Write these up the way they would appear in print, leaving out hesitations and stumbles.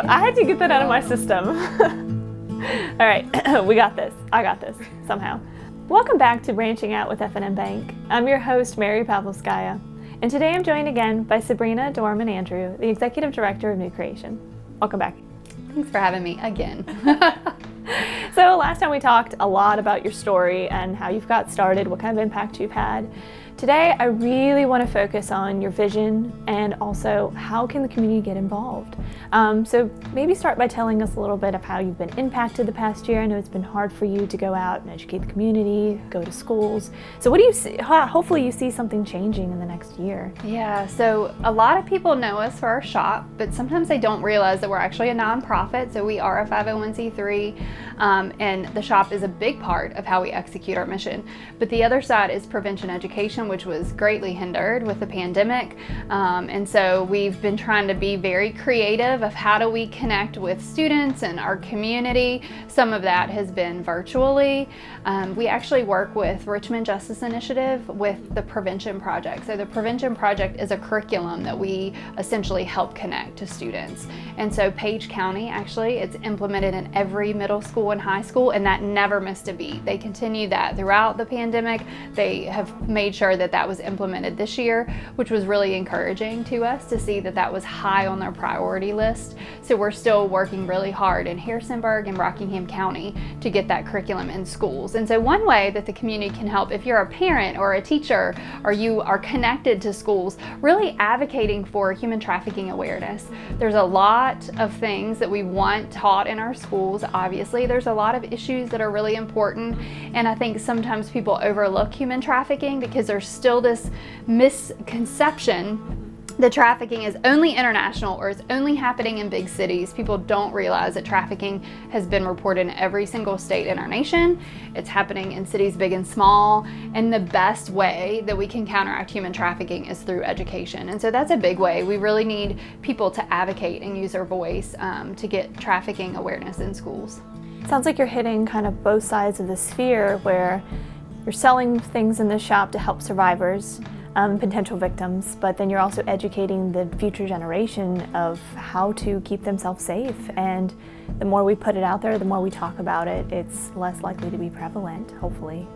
I had to get that out of my system. All right, we got this. I got this, somehow. Welcome back to Branching Out with F&M Bank. I'm your host, Mary Pavlovskaya, and today I'm joined again by Sabrina Dorman-Andrew, the Executive Director of New Creation. Welcome back. Thanks for having me again. So last time we talked a lot about your story and how you've got started, what kind of impact you've had. Today, I really want to focus on your vision and also how can the community get involved. So maybe start by telling us a little bit of how you've been impacted the past year. I know it's been hard for you to go out and educate the community, go to schools. So what do you see? Hopefully you see something changing in the next year. Yeah, so a lot of people know us for our shop, but sometimes they don't realize that we're actually a nonprofit. So we are a 501c3, and the shop is a big part of how we execute our mission. But the other side is prevention education, which was greatly hindered with the pandemic. And so we've been trying to be very creative of how do we connect with students and our community. Some of that has been virtually. We actually work with Richmond Justice Initiative with the Prevention Project. So the Prevention Project is a curriculum that we essentially help connect to students. And so Page County, actually, it's implemented in every middle school and high school, and that never missed a beat. They continued that throughout the pandemic. They have made sure that was implemented this year, which was really encouraging to us to see that that was high on their priority list. So we're still working really hard in Harrisonburg and Rockingham County to get that curriculum in schools. And so one way that the community can help, if you're a parent or a teacher or you are connected to schools, really advocating for human trafficking awareness. There's a lot of things that we want taught in our schools. Obviously, there's a lot of issues that are really important, and I think sometimes people overlook human trafficking because there's still this misconception that trafficking is only international or is only happening in big cities. People don't realize that trafficking has been reported in every single state in our nation. It's happening in cities big and small, and the best way that we can counteract human trafficking is through education. And so that's a big way. We really need people to advocate and use their voice to get trafficking awareness in schools. Sounds like you're hitting kind of both sides of the sphere where you're selling things in the shop to help survivors, potential victims, but then you're also educating the future generation of how to keep themselves safe. And the more we put it out there, the more we talk about it, it's less likely to be prevalent, hopefully.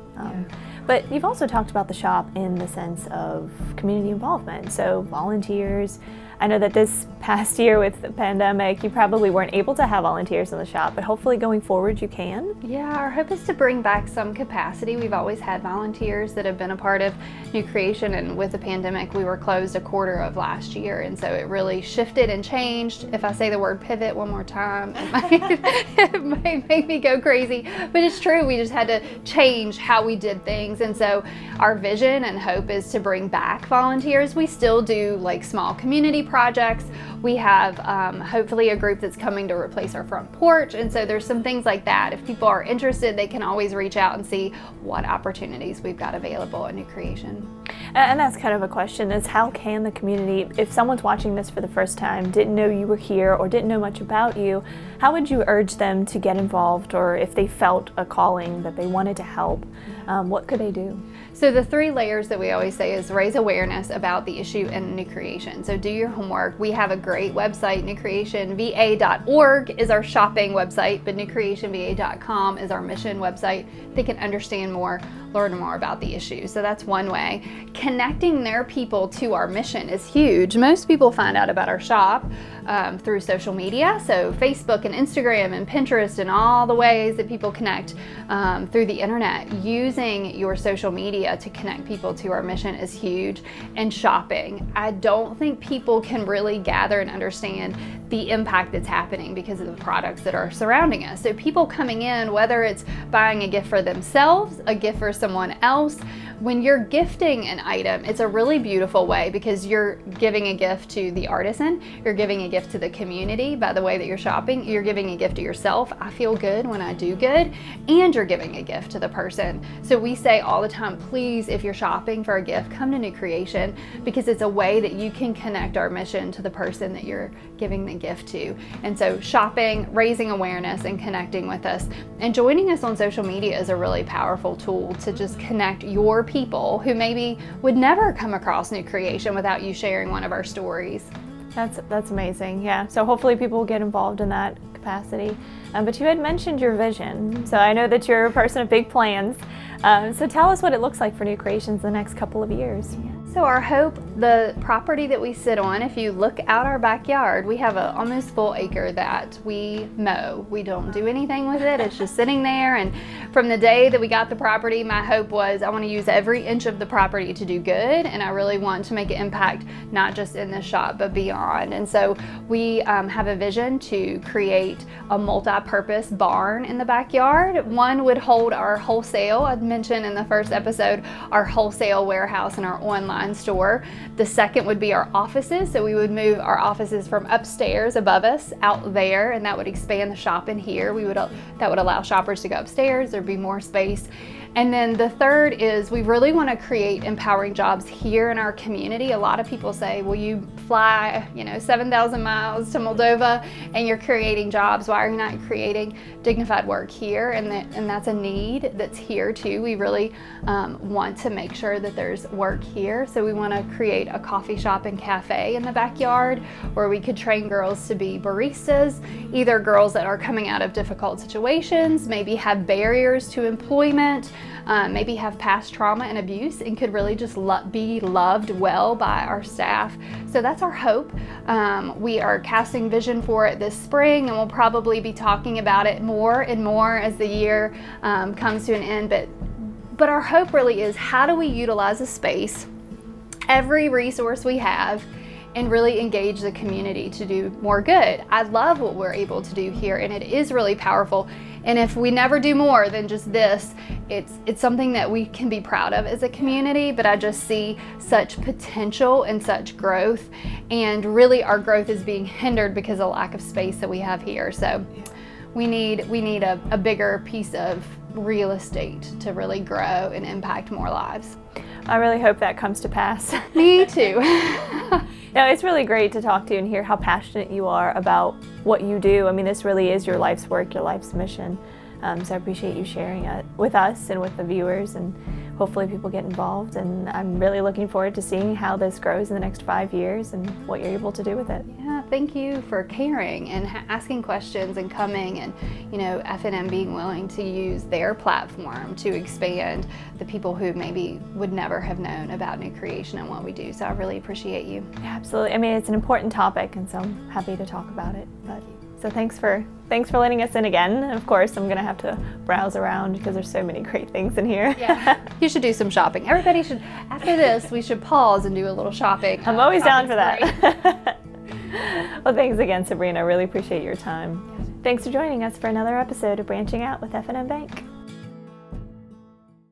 But you've also talked about the shop in the sense of community involvement, so volunteers. I know that this past year with the pandemic, you probably weren't able to have volunteers in the shop, but hopefully going forward you can. Yeah, our hope is to bring back some capacity. We've always had volunteers that have been a part of New Creation, and with the pandemic, we were closed a quarter of last year, and so it really shifted and changed. If I say the word pivot one more time, it might make me go crazy, but it's true. We just had to change how we did things, and so our vision and hope is to bring back volunteers. We still do like small community projects. We have hopefully a group that's coming to replace our front porch, and so there's some things like that. If people are interested, they can always reach out and see what opportunities we've got available at New Creation. And that's kind of a question, is how can the community, if someone's watching this for the first time, didn't know you were here or didn't know much about you, how would you urge them to get involved, or if they felt a calling that they wanted to help, what could they do? So the three layers that we always say is raise awareness about the issue in New Creation. So do your homework. We have a great website, newcreationva.org is our shopping website, but newcreationva.com is our mission website. They can understand more, learn more about the issue. So that's one way. Connecting their people to our mission is huge. Most people find out about our shop through social media, so Facebook and Instagram and Pinterest and all the ways that people connect through the internet. Using your social media to connect people to our mission is huge. And shopping. I don't think people can really gather and understand the impact that's happening because of the products that are surrounding us. So people coming in, whether it's buying a gift for themselves, a gift for someone else, when you're gifting an item, it's a really beautiful way because you're giving a gift to the artisan, you're giving a gift to the community by the way that you're shopping, you're giving a gift to yourself. I feel good when I do good, and you're giving a gift to the person. So we say all the time, please, if you're shopping for a gift, come to New Creation, because it's a way that you can connect our mission to the person that you're giving the gift to. And so shopping, raising awareness, and connecting with us, and joining us on social media is a really powerful tool to just connect your people who maybe would never come across New Creation without you sharing one of our stories. That's amazing. Yeah. So hopefully people will get involved in that capacity. But you had mentioned your vision. So I know that you're a person of big plans. So tell us what it looks like for New Creations in the next couple of years. So our hope, the property that we sit on, if you look out our backyard, we have a almost full acre that we mow. We don't do anything with it. It's just sitting there. And from the day that we got the property, my hope was I want to use every inch of the property to do good. And I really want to make an impact, not just in this shop, but beyond. And so we have a vision to create a multi-purpose barn in the backyard. One would hold our wholesale. I'd mentioned in the first episode, our wholesale warehouse and our online store. The second would be our offices. So we would move our offices from upstairs above us out there, and that would expand the shop in here. That would allow shoppers to go upstairs. There'd be more space. And then the third is we really want to create empowering jobs here in our community. A lot of people say, well, you fly, 7,000 miles to Moldova and you're creating jobs. Why are you not creating dignified work here? And that's a need that's here too. We really want to make sure that there's work here. So we want to create a coffee shop and cafe in the backyard where we could train girls to be baristas, either girls that are coming out of difficult situations, maybe have barriers to employment, maybe have past trauma and abuse and could really just be loved well by our staff. So that's our hope. We are casting vision for it this spring, and we'll probably be talking about it more and more as the year comes to an end. But our hope really is, how do we utilize a space, every resource we have, and really engage the community to do more good? I love what we're able to do here, and it is really powerful. And if we never do more than just this, it's something that we can be proud of as a community, but I just see such potential and such growth, and really our growth is being hindered because of lack of space that we have here. So we need a bigger piece of real estate to really grow and impact more lives. I really hope that comes to pass. Me too. No, it's really great to talk to you and hear how passionate you are about what you do. I mean, this really is your life's work, your life's mission. So I appreciate you sharing it with us and with the viewers, and hopefully people get involved. And I'm really looking forward to seeing how this grows in the next 5 years and what you're able to do with it. Yeah, thank you for caring and asking questions and coming, and FNM being willing to use their platform to expand the people who maybe would never have known about New Creation and what we do. So I really appreciate you. Yeah, absolutely. I mean, it's an important topic, and so I'm happy to talk about it. So thanks for letting us in again. Of course, I'm going to have to browse around because there's so many great things in here. Yeah, you should do some shopping. Everybody should, after this, we should pause and do a little shopping. I'm always down for that. Well, thanks again, Sabrina. I really appreciate your time. Thanks for joining us for another episode of Branching Out with FNM Bank.